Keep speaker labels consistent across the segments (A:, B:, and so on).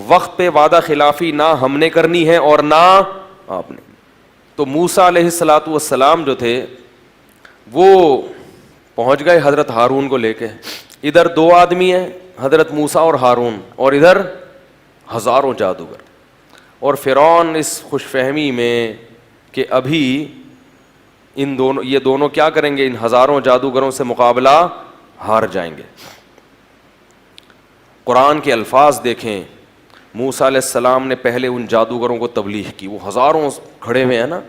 A: وقت پہ وعدہ خلافی نہ ہم نے کرنی ہے اور نہ آپ نے. تو موسیٰ علیہ الصلوۃ والسلام جو تھے وہ پہنچ گئے حضرت ہارون کو لے کے. ادھر دو آدمی ہیں, حضرت موسیٰ اور ہارون, اور ادھر ہزاروں جادوگر. اور فرعون اس خوش فہمی میں کہ ابھی یہ دونوں کیا کریں گے, ان ہزاروں جادوگروں سے مقابلہ ہار جائیں گے. قرآن کے الفاظ دیکھیں, موسیٰ علیہ السلام نے پہلے ان جادوگروں کو تبلیغ کی, وہ ہزاروں کھڑے ہوئے ہیں نا,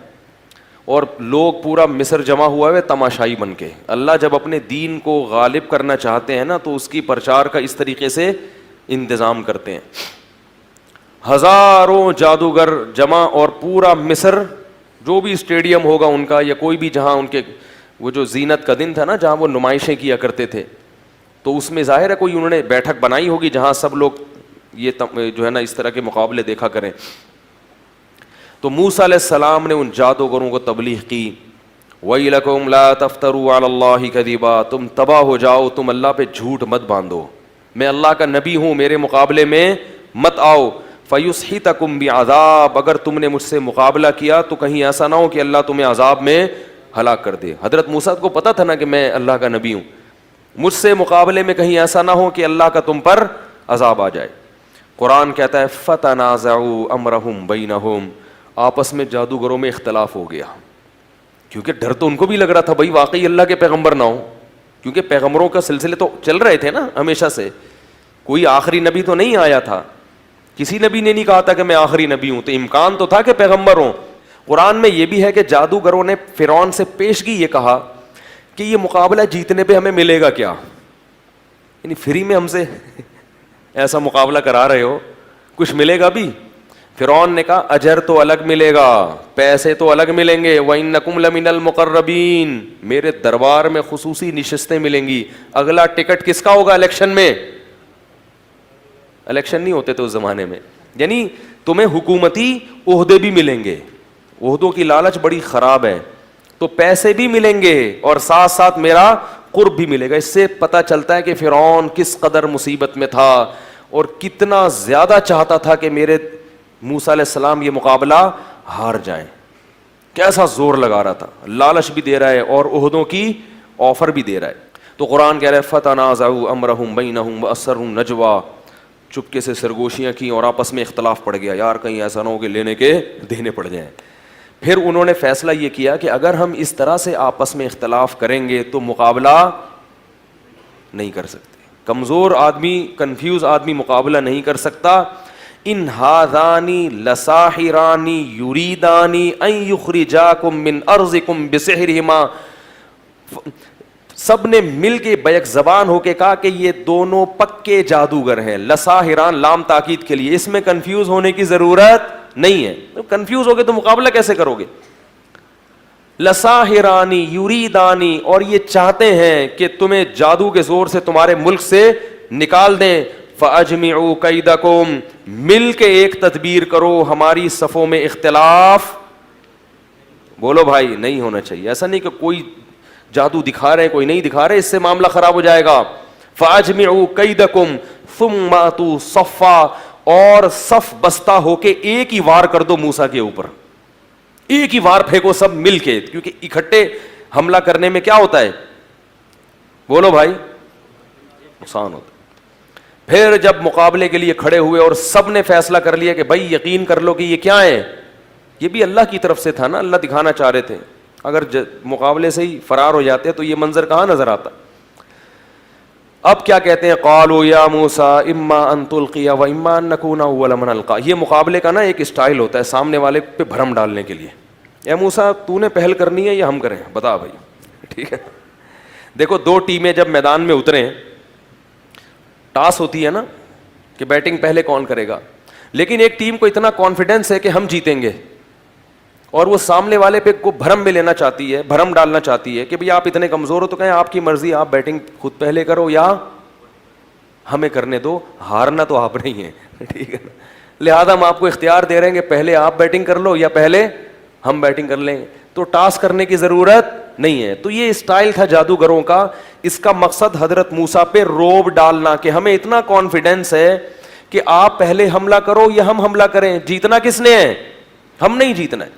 A: اور لوگ پورا مصر جمع ہوا ہے تماشائی بن کے. اللہ جب اپنے دین کو غالب کرنا چاہتے ہیں نا تو اس کی پرچار کا اس طریقے سے انتظام کرتے ہیں. ہزاروں جادوگر جمع, اور پورا مصر جو بھی اسٹیڈیم ہوگا ان کا, یا کوئی بھی جہاں ان کے وہ جو زینت کا دن تھا نا جہاں وہ نمائشیں کیا کرتے تھے, تو اس میں ظاہر ہے کوئی انہوں نے بیٹھک بنائی ہوگی جہاں سب لوگ یہ جو ہے نا اس طرح کے مقابلے دیکھا کریں. تو موسیٰ علیہ السلام نے ان جادوگروں کو تبلیغ کی, وَيْلَكُمْ لَا تَفْتَرُوا عَلَى اللَّهِ كَذِبًا, تم تباہ ہو جاؤ, تم اللہ پہ جھوٹ مت باندھو, میں اللہ کا نبی ہوں, میرے مقابلے میں مت آؤ. فَيُسْحِتَكُمْ بِعَذَابٍ, اگر تم نے مجھ سے مقابلہ کیا تو کہیں ایسا نہ ہو کہ اللہ تمہیں عذاب میں ہلاک کر دے. حضرت موسیٰ کو پتا تھا نا کہ میں اللہ کا نبی ہوں, مجھ سے مقابلے میں کہیں ایسا نہ ہو کہ اللہ کا تم پر عذاب آ جائے. قرآن کہتا ہے فَتَنَازَعُوا أَمْرَهُمْ بَيْنَهُمْ, آپس میں جادوگروں میں اختلاف ہو گیا, کیونکہ ڈر تو ان کو بھی لگ رہا تھا بھائی واقعی اللہ کے پیغمبر نہ ہو, کیونکہ پیغمبروں کا سلسلے تو چل رہے تھے نا ہمیشہ سے, کوئی آخری نبی تو نہیں آیا تھا, کسی نبی نے نہیں کہا تھا کہ میں آخری نبی ہوں, تو امکان تو تھا کہ پیغمبر ہوں. قرآن میں یہ بھی ہے کہ جادوگروں نے فرعون سے پیشگی یہ کہا کہ یہ مقابلہ جیتنے پہ ہمیں ملے گا کیا, یعنی فری میں ہم سے ایسا مقابلہ کرا رہے ہو, کچھ ملے گا بھی؟ فرعون نے کہا اجر تو الگ ملے گا, پیسے تو الگ ملیں گے, وَإِنَّكُمْ لَمِنَ الْمُقَرَّبِينَ, میرے دربار میں خصوصی نشستیں ملیں گی. اگلا ٹکٹ کس کا ہوگا الیکشن میں؟ الیکشن نہیں ہوتے تھے اس زمانے میں, یعنی تمہیں حکومتی عہدے بھی ملیں گے, عہدوں کی لالچ بڑی خراب ہے, تو پیسے بھی ملیں گے اور ساتھ ساتھ میرا قرب بھی ملے گا. اس سے پتہ چلتا ہے کہ فرعون کس قدر مصیبت میں تھا اور کتنا زیادہ چاہتا تھا کہ میرے موسیٰ علیہ السلام یہ مقابلہ ہار جائیں, کیسا زور لگا رہا تھا, لالچ بھی دے رہا ہے اور عہدوں کی آفر بھی دے رہا ہے. تو قرآن کہہ رہا ہے فَتَنَازَعُوا أَمْرَهُمْ بَيْنَهُمْ وَأَسَرُّوا النَّجْوَىٰ, چپکے سے سرگوشیاں کی اور آپس میں اختلاف پڑ گیا, یار کہیں ایسا نہ ہو کہ لینے کے دینے پڑ جائیں. پھر انہوں نے فیصلہ یہ کیا کہ اگر ہم اس طرح سے آپس میں اختلاف کریں گے تو مقابلہ نہیں کر سکتے, کمزور آدمی, کنفیوز آدمی مقابلہ نہیں کر سکتا. ان ہذانی لساحرانی یریدانی ان یخرجاکم من ارضکم بسحرہما, سب نے مل کے بیک زبان ہو کے کہا کہ یہ دونوں پکے جادوگر ہیں. لساحران لام تاکید کے لیے, اس میں کنفیوز ہونے کی ضرورت نہیں ہے, کنفیوز ہو گئے تو مقابلہ کیسے کرو گے. لساحرانی یریدانی, اور یہ چاہتے ہیں کہ تمہیں جادو کے زور سے تمہارے ملک سے نکال دیں. فَأَجْمِعُوا كَيْدَكُمْ, مل کے ایک تدبیر کرو, ہماری صفوں میں اختلاف بولو بھائی نہیں ہونا چاہیے. ایسا نہیں کہ کوئی جادو دکھا رہے ہیں کوئی نہیں دکھا رہے, اس سے معاملہ خراب ہو جائے گا. فَأَجْمِعُوا كَيْدَكُمْ ثُمَّ أَتُوا صَفًّا, اور صف بستہ ہو کے ایک ہی وار کر دو موسیٰ کے اوپر, ایک ہی وار پھینکو سب مل کے, کیونکہ اکٹھے حملہ کرنے میں کیا ہوتا ہے بولو بھائی, نقصان ہوتا ہے. پھر جب مقابلے کے لیے کھڑے ہوئے اور سب نے فیصلہ کر لیا کہ بھائی یقین کر لو کہ یہ کیا ہے, یہ بھی اللہ کی طرف سے تھا نا, اللہ دکھانا چاہ رہے تھے, اگر مقابلے سے ہی فرار ہو جاتے تو یہ منظر کہاں نظر آتا. اب کیا کہتے ہیں, قالوا یا موسیٰ اما ان تلقی و اما ان نکون اول من القی. یہ مقابلے کا نا ایک اسٹائل ہوتا ہے سامنے والے پہ بھرم ڈالنے کے لیے, اے موسیٰ تو نے پہل کرنی ہے یا ہم کریں, بتا بھائی. ٹھیک ہے, دیکھو دو ٹیمیں جب میدان میں اتریں, ٹاس ہوتی ہے نا کہ بیٹنگ پہلے کون کرے گا, لیکن ایک ٹیم کو اتنا کانفیڈنس ہے کہ ہم جیتیں گے, اور وہ سامنے والے پہ کو بھرم میں لینا چاہتی ہے, بھرم ڈالنا چاہتی ہے کہ بھئی آپ اتنے کمزور ہو تو کہیں آپ کی مرضی, آپ بیٹنگ خود پہلے کرو یا ہمیں کرنے دو, ہارنا تو آپ نہیں ہیں. ٹھیک ہے, لہذا ہم آپ کو اختیار دے رہے ہیں کہ پہلے آپ بیٹنگ کر لو یا پہلے ہم بیٹنگ کر لیں, تو ٹاس کرنے کی ضرورت نہیں ہے. تو یہ اسٹائل تھا جادوگروں کا, اس کا مقصد حضرت موسیٰ پہ روب ڈالنا کہ ہمیں اتنا کانفیڈنس ہے کہ آپ پہلے حملہ کرو یا ہم حملہ کریں, جیتنا کس نے ہے؟ ہم نہیں جیتنا ہے.